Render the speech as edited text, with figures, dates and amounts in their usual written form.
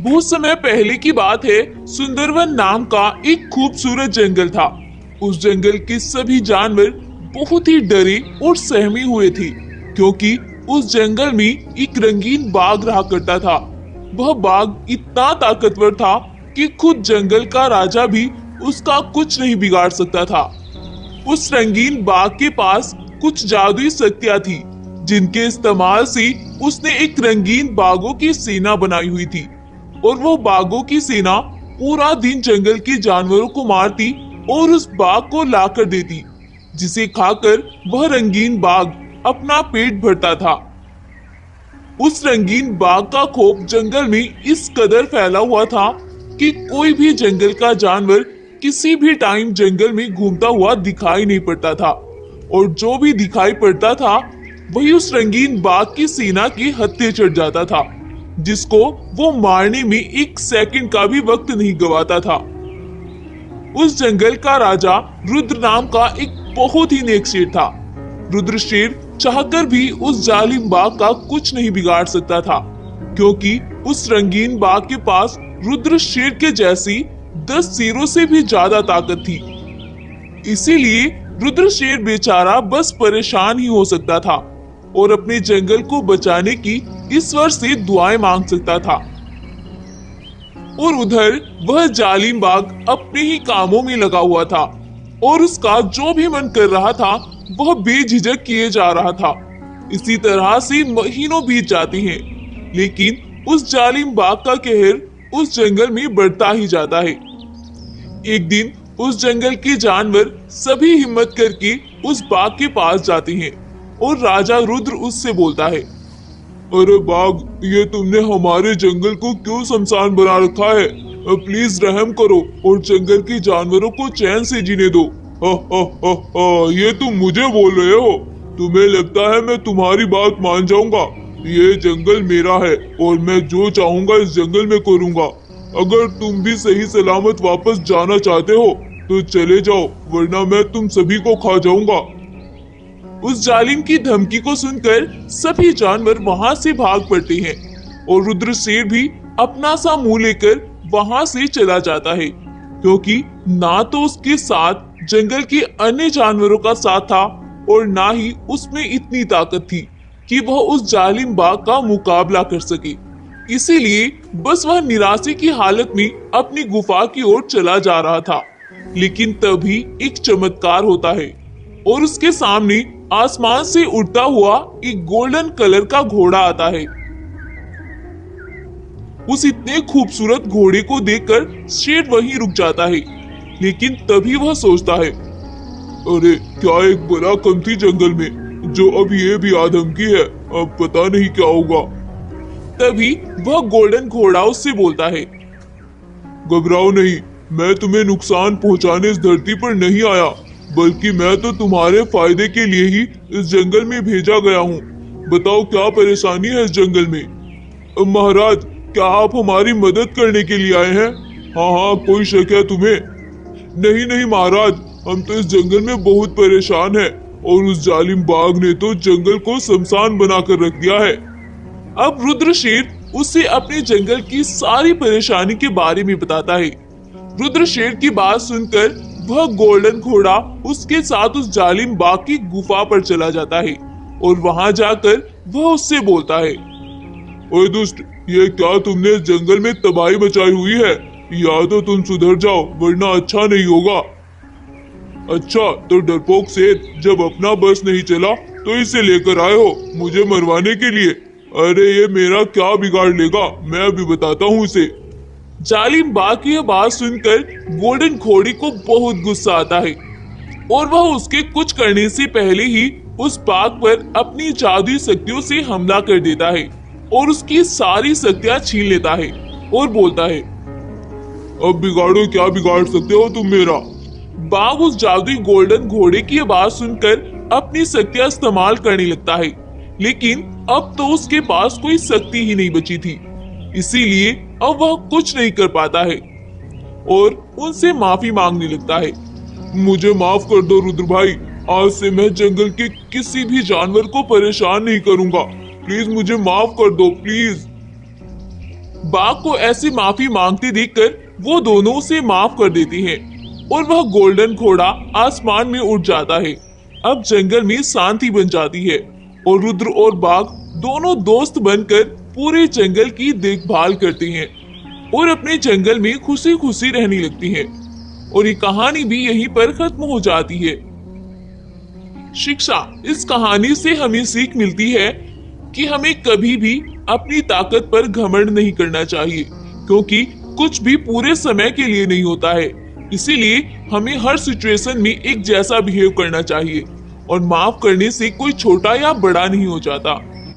बहुत समय पहले की बात है। सुंदरवन नाम का एक खूबसूरत जंगल था। उस जंगल के सभी जानवर बहुत ही डरे और सहमे हुए थे, क्योंकि उस जंगल में एक रंगीन बाघ रहा करता था। वह बाघ इतना ताकतवर था कि खुद जंगल का राजा भी उसका कुछ नहीं बिगाड़ सकता था। उस रंगीन बाघ के पास कुछ जादुई शक्तियां थी, जिनके इस्तेमाल से उसने एक रंगीन बाघों की सेना बनाई हुई थी। और वो बाघों की सेना पूरा दिन जंगल के जानवरों को मारती और उस बाघ को लाकर देती, जिसे खाकर वह रंगीन बाघ अपना पेट भरता था। उस रंगीन बाघ का खौफ जंगल में इस कदर फैला हुआ था कि कोई भी जंगल का जानवर किसी भी टाइम जंगल में घूमता हुआ दिखाई नहीं पड़ता था, और जो भी दिखाई पड़ता था वही उस रंगीन बाघ की सेना के हत्थे चढ़ जाता था, जिसको वो मारने में एक सेकंड का भी वक्त नहीं गवाता था। उस जंगल का राजा रुद्र नाम का एक बहुत ही नेक शेर था। रुद्र शेर चाहकर भी उस जालिम बाघ का कुछ नहीं बिगाड़ सकता था, क्योंकि उस रंगीन बाघ के पास रुद्र शेर के जैसी 10 शेरों से भी ज्यादा ताकत थी। इसीलिए रुद्र शेर बेचारा बस परेशान ही हो सकता था और अपने जंगल को बचाने की ईश्वर से दुआएं मांग सकता था। और उधर वह जालिम बाघ अपने ही कामों में लगा हुआ था, और उसका जो भी मन कर रहा था वह बेझिझक किए जा रहा था। इसी तरह से महीनों बीत जाते हैं, लेकिन उस जालिम बाघ का कहर उस जंगल में बढ़ता ही जाता है। एक दिन उस जंगल के जानवर सभी हिम्मत करके उस बाघ के पास जाते हैं, और राजा रुद्र उससे बोलता है, अरे बाघ, ये तुमने हमारे जंगल को क्यों शमशान बना रखा है? प्लीज रहम करो और जंगल के जानवरों को चैन से जीने दो। हा हा हा हा, ये तुम मुझे बोल रहे हो? तुम्हें लगता है मैं तुम्हारी बात मान जाऊंगा? ये जंगल मेरा है और मैं जो चाहूंगा इस जंगल में करूंगा। अगर तुम भी सही सलामत वापस जाना चाहते हो तो चले जाओ, वरना मैं तुम सभी को खा जाऊंगा। उस जालिम की धमकी को सुनकर सभी जानवर वहां से भाग पड़ते हैं, और रुद्र शेर भी अपना सा मुंह लेकर वहां से चला जाता है, क्योंकि ना तो उसके साथ जंगल के अन्य जानवरों का साथ था और ना ही उसमें इतनी ताकत थी कि वह उस जालिम बाघ का मुकाबला कर सके। इसीलिए बस वह निराशे की हालत में अपनी गुफा की ओर चला जा रहा था। लेकिन तभी एक चमत्कार होता है, और उसके सामने आसमान से उड़ता हुआ एक गोल्डन कलर का घोड़ा आता है। उस इतने खूबसूरत घोड़े को देखकर शेर वहीं रुक जाता है, लेकिन तभी वह सोचता है, अरे क्या एक बड़ा कम थी जंगल में, जो अब ये भी आधमकी है। अब पता नहीं क्या होगा। तभी वह गोल्डन घोड़ा उससे बोलता है, घबराओ नहीं, मैं तुम्हें नुकसान पहुंचाने इस धरती पर नहीं आया, बल्कि मैं तो तुम्हारे फायदे के लिए ही इस जंगल में भेजा गया हूँ। बताओ क्या परेशानी है इस जंगल में? महाराज, क्या आप हमारी मदद करने के लिए आए हैं? हाँ हाँ, कोई शक है तुम्हें? नहीं नहीं महाराज, हम तो इस जंगल में बहुत परेशान हैं, और उस जालिम बाघ ने तो जंगल को शमशान बनाकर रख दिया है। अब रुद्र शेर उससे अपने जंगल की सारी परेशानी के बारे में बताता है। रुद्र शेर की बात सुनकर वह गोल्डन घोड़ा उसके साथ उस जालिम बाघ की गुफा पर चला जाता है, और वहां जाकर वह उससे बोलता है, ओए दुष्ट, ये क्या तुमने इस जंगल में तबाही मचाई हुई है? या तो तुम सुधर जाओ, वरना अच्छा नहीं होगा। अच्छा, तो डरपोक शेर, जब अपना बस नहीं चला तो इसे लेकर आए हो मुझे मरवाने के लिए? अरे ये मेरा क्या बिगाड़ लेगा, मैं अभी बताता हूँ इसे। जालिम बाघ की यह बात सुनकर गोल्डन घोड़ी को बहुत गुस्सा आता है, और वह उसके कुछ करने से पहले ही उस बाघ पर अपनी जादुई शक्तियों से हमला कर देता है, और उसकी सारी शक्तियां छीन लेता है, और बोलता है, अब बिगाड़ो, क्या बिगाड़ सकते हो तुम मेरा? बाघ उस जादुई गोल्डन घोड़े की बात सुनकर अपनी शक्तियां इस्तेमाल करने लगता है, लेकिन अब तो उसके पास कोई शक्ति ही नहीं बची थी। इसीलिए अब वह कुछ नहीं कर पाता है, और उनसे माफी मांगने लगता है। मुझे माफ कर दो रुद्र भाई, आज से मैं जंगल के किसी भी जानवर को परेशान नहीं करूंगा। प्लीज मुझे माफ कर दो, प्लीज। बाघ को ऐसी माफी मांगते देखकर वो दोनों उसे माफ कर देती हैं और वह गोल्डन घोड़ा आसमान में उड़ जाता है। अब जंगल में शांति बन जाती है और रुद्र और बाघ दोनों दोस्त बनकर पूरे जंगल की देखभाल करते हैं और अपने जंगल में खुशी खुशी रहने लगती हैं। और ये कहानी भी यहीं पर खत्म हो जाती है। शिक्षा, इस कहानी से हमें सीख मिलती है कि हमें कभी भी अपनी ताकत पर घमंड नहीं करना चाहिए, क्योंकि कुछ भी पूरे समय के लिए नहीं होता है। इसीलिए हमें हर सिचुएशन में एक जैसा बिहेव करना चाहिए और माफ करने से कोई छोटा या बड़ा नहीं हो जाता।